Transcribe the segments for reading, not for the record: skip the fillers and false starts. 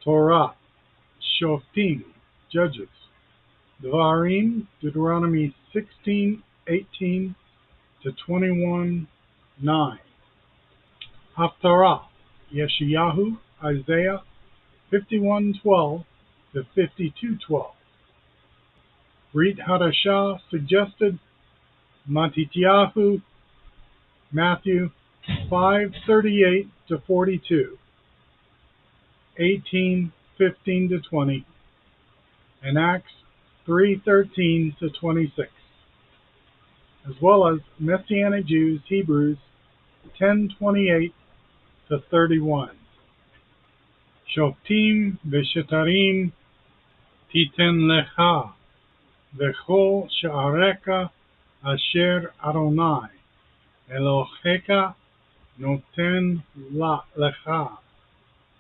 Torah, Shof'tim, Judges, Dvarim, Deuteronomy 16:18 to 21:9, Haftarah, Yesha, Isaiah 51:12 to 52:12. Read Hadashah suggested, Mattityahu, Matthew 5:38 to 42, 18:15 to 20, and Acts 3:13 to 26, as well as Messianic Jews, Hebrews 10:28 to 31. Shof'tim v'shetarim titen lecha v'chol sha'arecha asher ADONAI Elohecha noten lecha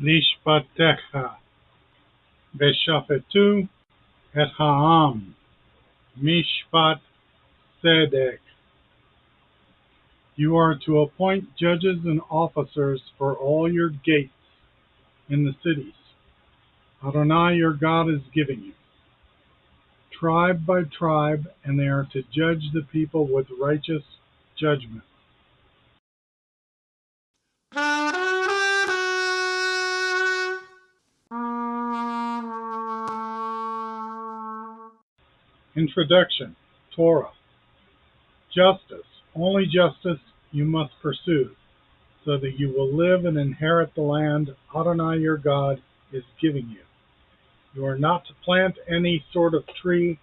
lishpatecha v'shafetu et ha'am mishpat tzedek. You are to appoint judges and officers for all your gates in the cities ADONAI your God is giving you, tribe by tribe, and they are to judge the people with righteous judgment. Introduction. Torah. Justice. Only justice you must pursue, so that you will live and inherit the land ADONAI your God is giving you. You are not to plant any sort of tree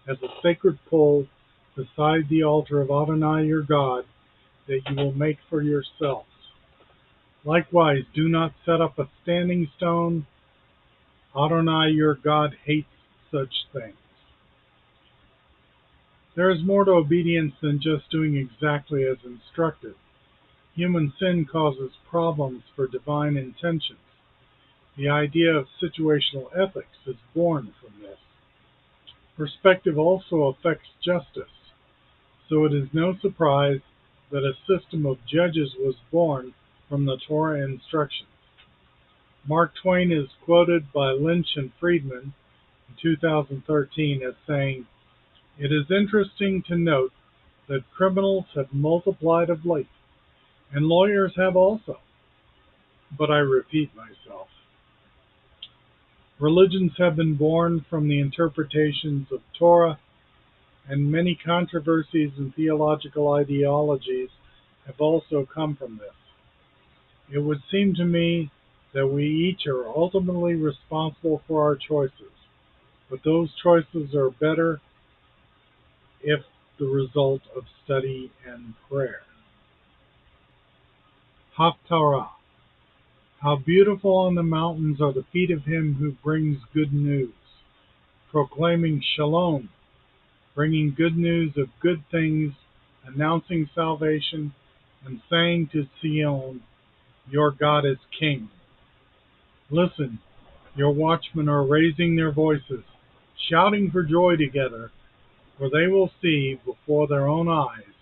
as a sacred pole beside the altar of ADONAI your God that you will make for yourselves. Likewise, do not set up a standing stone. ADONAI your God hates such things. There is more to obedience than just doing exactly as instructed. Human sin causes problems for divine intentions. The idea of situational ethics is born from this. Perspective also affects justice, so it is no surprise that a system of judges was born from the Torah instructions. Mark Twain is quoted by Lynch and Friedman in 2013 as saying, "It is interesting to note that criminals have multiplied of late, and lawyers have also. But I repeat myself. Religions have been born from the interpretations of Torah, and many controversies and theological ideologies have also come from this. It would seem to me that we each are ultimately responsible for our choices, but those choices are better if the result of study and prayer." Haftarah. How beautiful on the mountains are the feet of him who brings good news, proclaiming shalom, bringing good news of good things, announcing salvation, and saying to Zion, "Your God is King." Listen, your watchmen are raising their voices, shouting for joy together, for they will see before their own eyes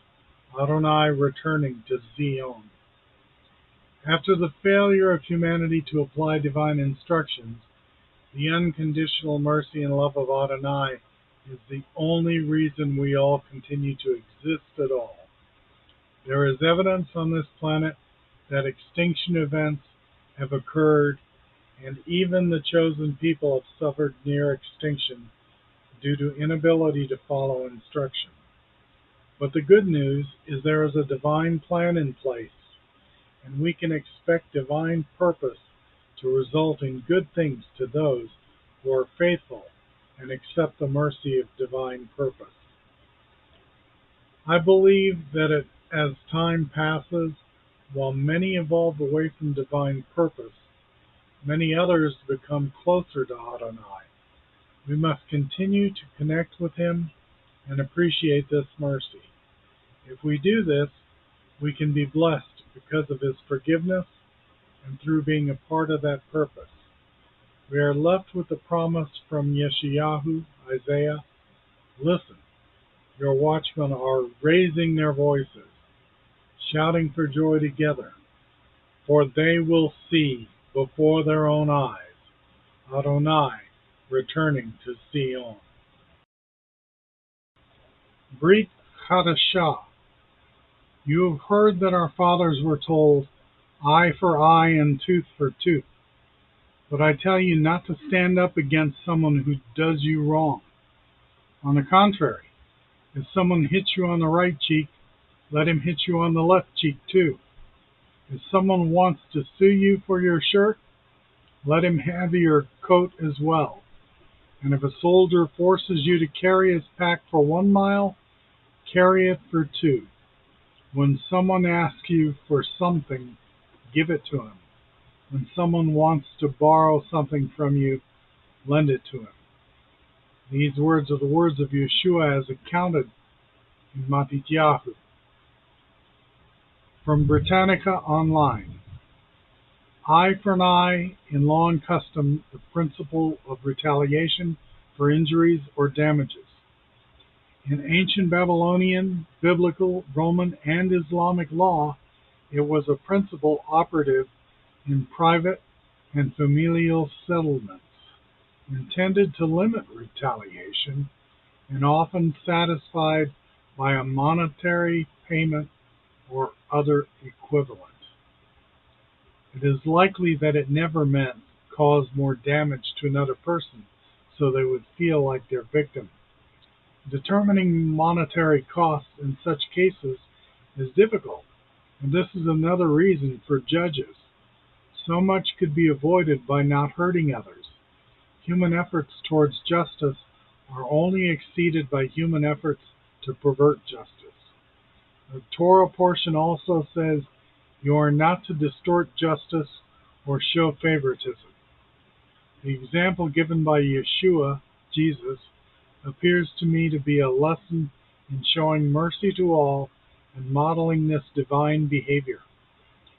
ADONAI returning to Zion. After the failure of humanity to apply divine instructions, the unconditional mercy and love of ADONAI is the only reason we all continue to exist at all. There is evidence on this planet that extinction events have occurred, and even the chosen people have suffered near extinction due to inability to follow instruction. But the good news is there is a divine plan in place, and we can expect divine purpose to result in good things to those who are faithful and accept the mercy of divine purpose. I believe that as time passes, while many evolve away from divine purpose, many others become closer to ADONAI. We must continue to connect with him and appreciate this mercy. If we do this, we can be blessed because of his forgiveness and through being a part of that purpose. We are left with the promise from Yesha, Isaiah, "Listen, your watchmen are raising their voices, shouting for joy together, for they will see before their own eyes ADONAI, returning to Zion. Brief Hadashah. You have heard that our fathers were told, eye for eye and tooth for tooth. But I tell you not to stand up against someone who does you wrong. On the contrary, if someone hits you on the right cheek, let him hit you on the left cheek too. If someone wants to sue you for your shirt, let him have your coat as well. And if a soldier forces you to carry his pack for 1 mile, carry it for 2. When someone asks you for something, give it to him. When someone wants to borrow something from you, lend it to him. These words are the words of Yeshua as accounted in Mattityahu. From Britannica Online. Eye for an eye, in law and custom, the principle of retaliation for injuries or damages. In ancient Babylonian, biblical, Roman, and Islamic law, it was a principle operative in private and familial settlements, intended to limit retaliation and often satisfied by a monetary payment or other equivalent. It is likely that it never meant cause more damage to another person so they would feel like their victim. Determining monetary costs in such cases is difficult, and this is another reason for judges. So much could be avoided by not hurting others. Human efforts towards justice are only exceeded by human efforts to pervert justice. The Torah portion also says, you are not to distort justice or show favoritism. The example given by Yeshua, Jesus, appears to me to be a lesson in showing mercy to all and modeling this divine behavior.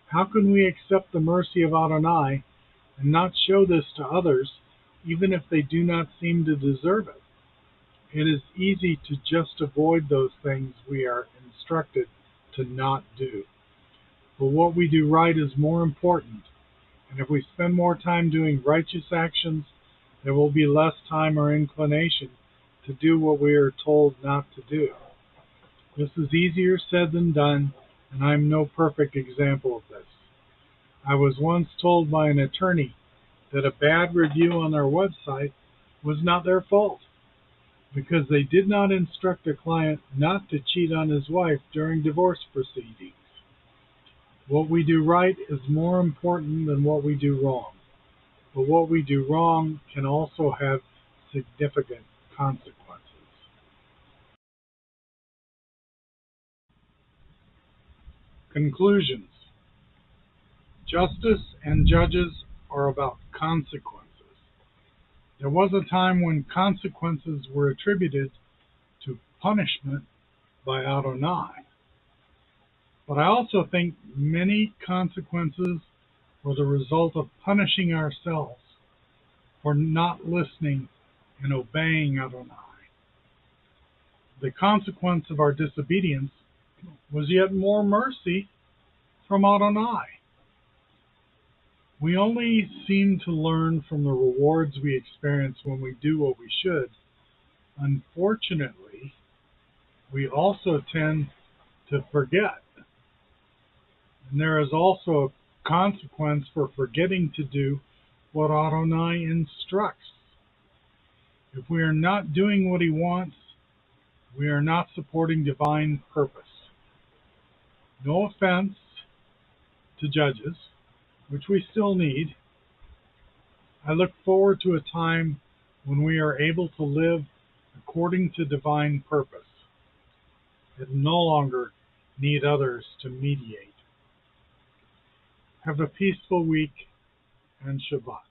How can we accept the mercy of ADONAI and not show this to others, even if they do not seem to deserve it? It is easy to just avoid those things we are instructed to not do. But what we do right is more important, and if we spend more time doing righteous actions, there will be less time or inclination to do what we are told not to do. This is easier said than done, and I am no perfect example of this. I was once told by an attorney that a bad review on their website was not their fault, because they did not instruct a client not to cheat on his wife during divorce proceedings. What we do right is more important than what we do wrong, but what we do wrong can also have significant consequences. Conclusions. Justice and judges are about consequences. There was a time when consequences were attributed to punishment by ADONAI. But I also think many consequences were the result of punishing ourselves for not listening and obeying ADONAI. The consequence of our disobedience was yet more mercy from ADONAI. We only seem to learn from the rewards we experience when we do what we should. Unfortunately, we also tend to forget. And there is also a consequence for forgetting to do what ADONAI instructs. If we are not doing what he wants, we are not supporting divine purpose. No offense to judges, which we still need. I look forward to a time when we are able to live according to divine purpose and no longer need others to mediate. Have a peaceful week and Shabbat.